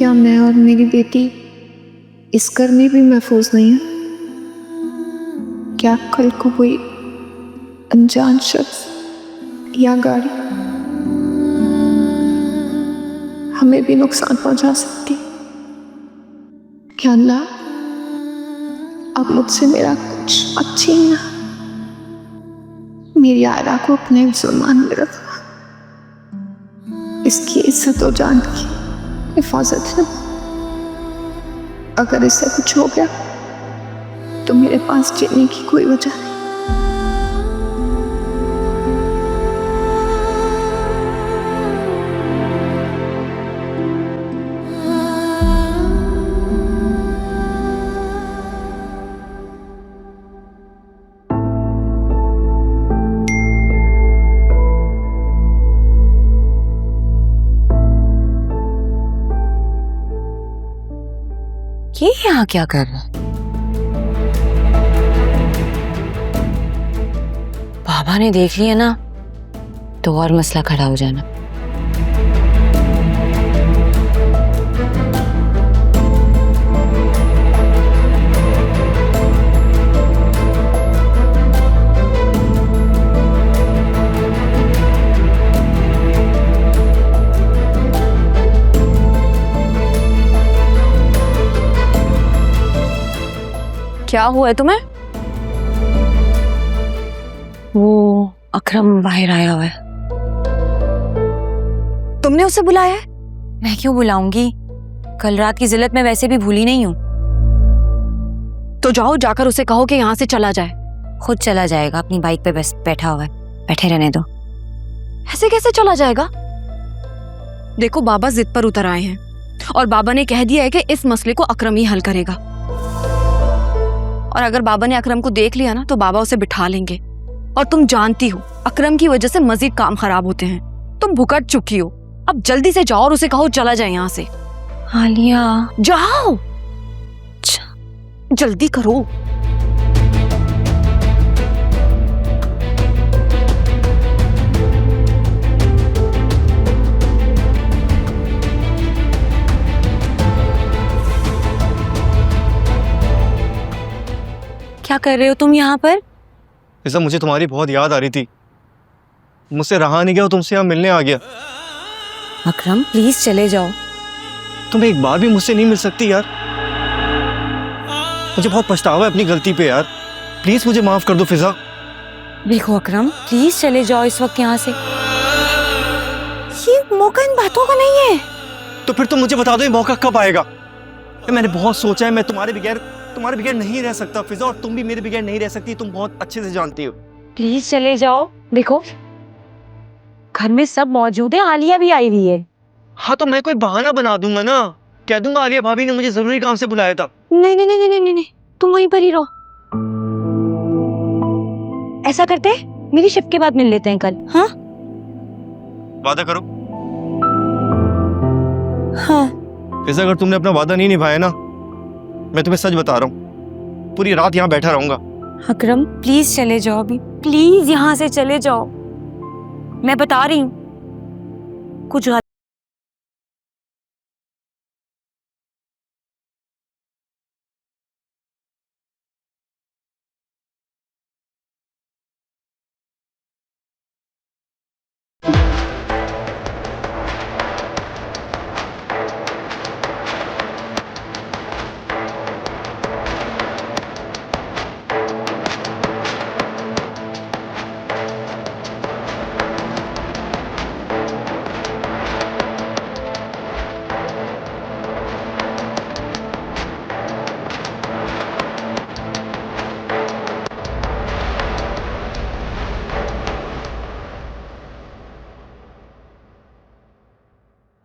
क्या मैं और मेरी बेटी इस घर में भी महफूज नहीं है? क्या कल को कोई अनजान शख्स या गाड़ी हमें भी नुकसान पहुंचा सकती? क्या अल्लाह अब मुझसे मेरा कुछ मत छीनना, मेरी आयरा को अपने जुल्मान में रखना, इसकी इज्जत और जान की हिफाजत है। अगर इससे कुछ हो गया तो मेरे पास जीने की कोई वजह नहीं। ये यहाँ क्या कर रहा है? बाबा ने देख लिया ना तो और मसला खड़ा हो जाना। क्या हुआ है तुम्हें? वो अकरम बाहर आया हुआ है। तुमने उसे बुलाया है? मैं क्यों बुलाऊंगी? कल रात की जिल्लत में वैसे भी भूली नहीं हूं। तो जाओ, जाकर उसे कहो कि यहाँ से चला जाए। खुद चला जाएगा, अपनी बाइक पे बस बैठा हुआ है, बैठे रहने दो। ऐसे कैसे चला जाएगा? देखो, बाबा जिद पर उतर आए हैं और बाबा ने कह दिया है कि इस मसले को अकरम ही हल करेगा। और अगर बाबा ने अकरम को देख लिया ना तो बाबा उसे बिठा लेंगे। और तुम जानती हो अकरम की वजह से मजीद काम खराब होते हैं। तुम भुगत चुकी हो, अब जल्दी से जाओ और उसे कहो चला जाए यहाँ से। आलिया, जाओ, जल्दी करो। क्या कर रहे हो तुम यहाँ पर? फिजा, मुझे तुम्हारी बहुत याद आ रही थी, मुझसे रहा नहीं गया, तुमसे यहाँ मिलने आ गया। अकरम प्लीज चले जाओ। तुम एक बार भी मुझसे नहीं मिल सकती यार? मुझे बहुत पछतावा है अपनी गलती पे यार, प्लीज मुझे माफ कर दो फिजा। देखो अकरम, प्लीज चले जाओ इस वक्त यहाँ से। ये मौका इन बातों का नहीं है। तो फिर तुम मुझे बता दो ये मौका कब आएगा? मैंने बहुत सोचा है, मैं तुम्हारे बगैर नहीं रह सकता फिजा, और तुम भी मेरे बगैर नहीं रह सकती, तुम बहुत अच्छे से जानती हो। प्लीज चले जाओ। देखो घर में सब मौजूद है, आलिया भी आई हुई है। हाँ तो मैं कोई बहाना बना दूंगा ना, कह दूंगा आलिया भाभी ने मुझे जरूरी काम से बुलाया था। नहीं नहीं नहीं नहीं नहीं, तुम वहीं पर ही रहो। ऐसा करते हैं, मेरी शिफ्ट के बाद मिल लेते हैं कल। हाँ वादा करो। हाँ। फिजा, अगर तुमने अपना वादा नहीं निभाया ना, मैं तुम्हें सच बता रहा हूँ, पूरी रात यहाँ बैठा रहूंगा। अकरम प्लीज चले जाओ अभी, प्लीज यहाँ से चले जाओ। मैं बता रही हूँ कुछ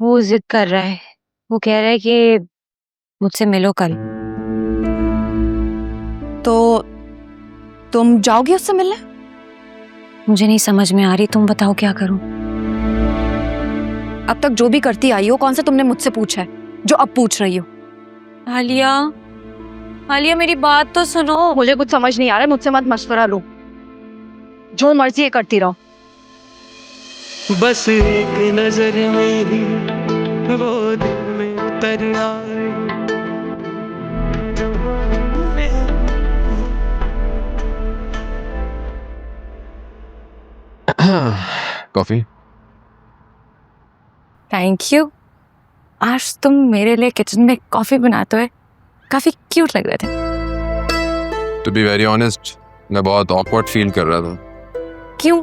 वो जिद कर रहा है। वो कह रहा है कि मुझसे मिलो कल। तो तुम जाओगी उससे मिलने? मुझे नहीं समझ में आ रही, तुम बताओ क्या करूं। अब तक जो भी करती आई हो, कौन सा तुमने मुझसे पूछा है जो अब पूछ रही हो? आलिया, आलिया मेरी बात तो सुनो। मुझे कुछ समझ नहीं आ रहा है, मुझसे मत मशवरा लो, जो मर्जी ये करती रहो। बस एक नजर में ही वो दिल में उतर आए। कॉफी। Thank you. आज तुम मेरे लिए किचन में कॉफी बनाते हुए काफी क्यूट लग रहे थे। टू बी वेरी ऑनेस्ट, मैं बहुत ऑकवर्ड फील कर रहा था। क्यों?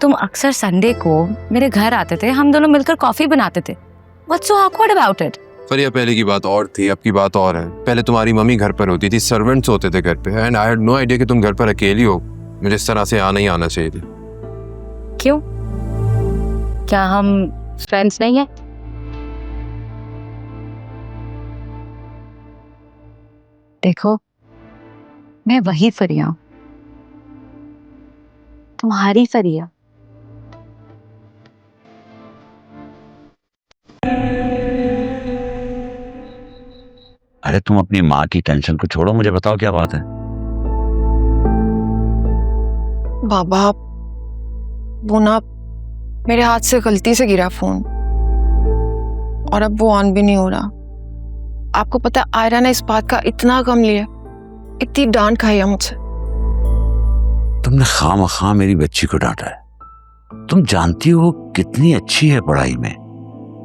तुम अक्सर संडे को मेरे घर आते थे, हम दोनों मिलकर कॉफी बनाते थे। What's so awkward about it? फरिया, पहले की बात और थी, अब की बात और है। पहले तुम्हारी मम्मी घर पर होती थी, सर्वेंट्स होते थे घर पे, and I had no idea कि तुम घर पर अकेली हो। मुझे इस तरह से आना ही आना चाहिए था। क्यों? क्या हम फ्रेंड्स नहीं हैं? देखो, मैं वही फरिया हूं, तुम्हारी फरिया। अरे तुम अपनी माँ की टेंशन को छोड़ो, मुझे बताओ क्या बात है। बाबा, वो ना मेरे हाथ से गलती से गिरा फोन और अब वो ऑन भी नहीं हो रहा। आपको पता है आयरा ने इस बात का इतना गम लिया, इतनी डांट खाई है मुझसे। तुमने खामखा मेरी बच्ची को डांटा है। तुम जानती हो कितनी अच्छी है पढ़ाई में,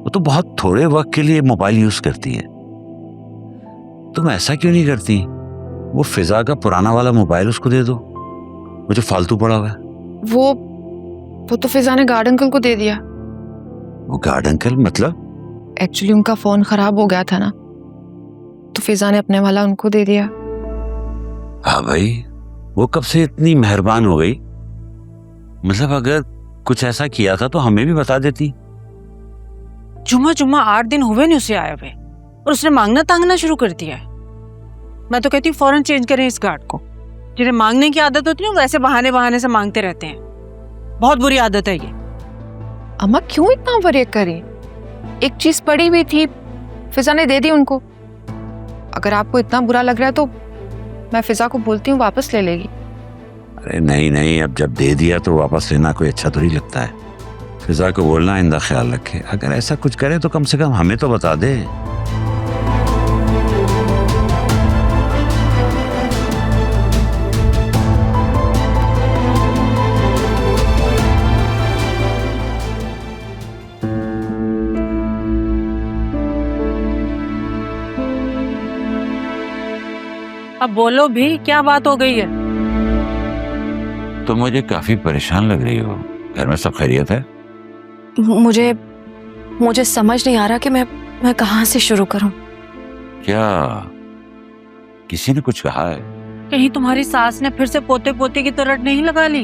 वो तो बहुत थोड़े वक्त के लिए मोबाइल यूज करती है। तुम ऐसा क्यों नहीं करती, वो फिजा का पुराना वाला मोबाइल उसको दे दो, वो जो फालतू पड़ा हुआ है। वो तो फिजा ने गार्ड अंकल को दे दिया। वो गार्ड अंकल मतलब? एक्चुअली उनका फोन खराब हो गया था ना, तो फिजा ने अपने वाला उनको दे दिया। हाँ भाई, वो कब से इतनी मेहरबान हो गई? मतलब अगर कुछ ऐसा किया था तो हमें भी बता देती। जुम्मा 8 दिन हुए नहीं उसे आए हुए और उसने मांगना तांगना शुरू कर दिया है। मैं तो कहती हूँ फौरन चेंज करें इस गार्ड को। जिन्हें मांगने की आदत होती है वो ऐसे बहाने से मांगते रहते हैं। बहुत बुरी आदत है ये। अम्मा क्यों इतना वरी करी? एक चीज पड़ी हुई थी, फिजा ने दे दी उनको। अगर आपको इतना बुरा लग रहा है तो मैं फिजा को बोलती हूँ, वापस ले लेगी। अरे नहीं नहीं, अब जब दे दिया तो वापस लेना कोई अच्छा थोड़ी लगता है। फिजा को बोलना आइंदा ख्याल रखे, अगर ऐसा कुछ करे तो कम से कम हमें तो बता दे। अब बोलो भी, क्या बात हो गई है? तो मुझे काफी परेशान लग रही हो। घर में सब खैरियत है? मुझे समझ नहीं आ रहा कि मैं कहाँ से शुरू करूं। क्या किसी ने कुछ कहा है? कहीं तुम्हारी सास ने फिर से पोते पोते की तो रट नहीं लगा ली?